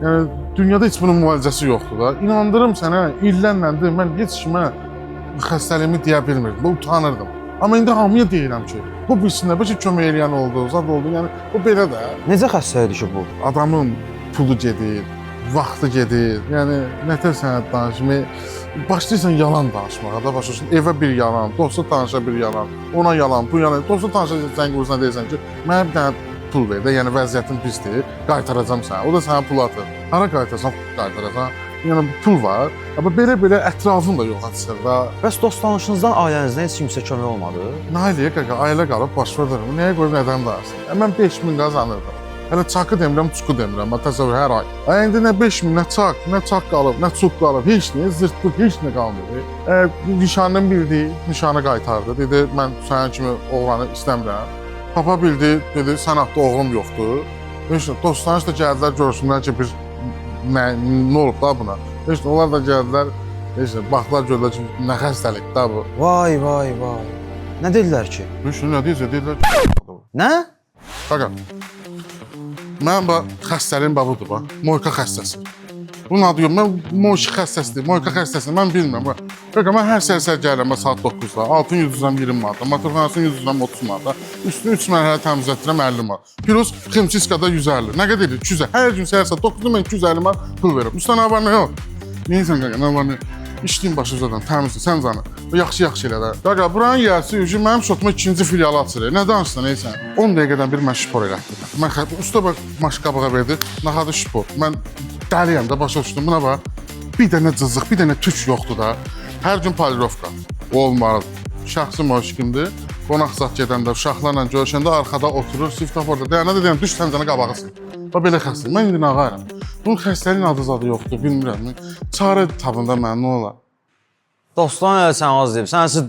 Yəni dünyada heç bunun müalicəsi yoxdur da. İnandırım sənə, illərləndir mən heç kimə xəstəliyimi deyə bilmirdim. Bu utanırdım. Amma indi hamıya deyirəm ki, bu bilsinlər, bəlkə kömək eləyən oldu, zad oldu. Yəni bu belə də. Necə xəstəlikdir ki bu? Adamın pulu gedir, vaxtı gedir. Yəni nətər sənə danışmaq, başlayırsan yalan danışmağa da başlayırsan. Evə bir yalan, dosta tanışa bir yalan, ona yalan, bu yalan. Dosta tanışa zəng vursan deyirsən ki, mənə bir dənə pul ver də, yəni vəziyyətin pisdir, qaytaracam sənə. O da sənə pul atır. Hara qaytarsan, qaytaracam. Yəni pul var. Amma belə ətrafın da yox açır da. Bəs dost tanışınızdan ailənizdən heç kimsə kömək olmadı? Nə eləyə qaqa, ailə qalıb baş verdim. Nəyə qoyub nədən darsın? Mən 5000 qazanırdım. Hələ çakı demirəm, çuku demirəm. Təsəvvür hər ay. İndi nə 5000, nə çak qalıb, nə çuk qalıb, heç nə, zırtpıq, heç nə qalmır. Nişanlım bildi, nişanı qaytardı. Dedi, mən sənin kimi oğlanı istəmirəm. Papa bildi, dedi, sən haqqda oğlum yoxdur. Dostlarınız da gəldilər, görsünlər ki, nə olub da buna. Onlar da gəldilər, baxdılar, gördülər ki, nə xəstəlikdir da bu. Vay. Nə dedilər ki? Nə deyirsə, dedilər ki, Nə? qaqa, mənim xəstəliyim budur, moyka xəstəsi. Bunun adı yox, mən moyka xəstəsidir, mən bilmirəm. Qaqa, mən hər səhər gəlirəm saat 9-da, altın 120 manata, matrixanasını 130 manata, üstünü 3 mərhələ təmizlətdirəm 50 manat. Plus ximçiskada 150, nə qədər edir? 200. Hər gün səhər saat 9-da mən 250 manat pul verirəm. Usta, nə var, nə yox? Neysən qaqa, nə var, nə yox? İşliyim başı uzadan, təmizdir, sən canı. Yaxşı elə də. Qaqa, buranın yiyəsi üçün mənim şotuma ikinci filialı açır. Nə danışsan, neysən? 10 dəqiqədən bir mən şipor elətdirəm. Mən usta bax, maş qabağa verdi, naxadı şipor. Mən dəliyəm də, başa düşdüm, buna bax. Bir dənə cızıq, bir dənə tük yoxdur da. Hər gün polirovka. Olmalı. Şəxsi moşkimdir. Qonaq zat gedəndə, uşaqlarla görüşəndə arxada oturur, svetoforda dayanır, deyirəm, düş səncəni qabağı sil. Bax, belə xəstəyim. Mən indi nağayram. Bunun xəstəliyin adı zadı yoxdur, bilmirəm. Çarə tabında mən, nə olar? Dostlar elə sən az deyib, sən siz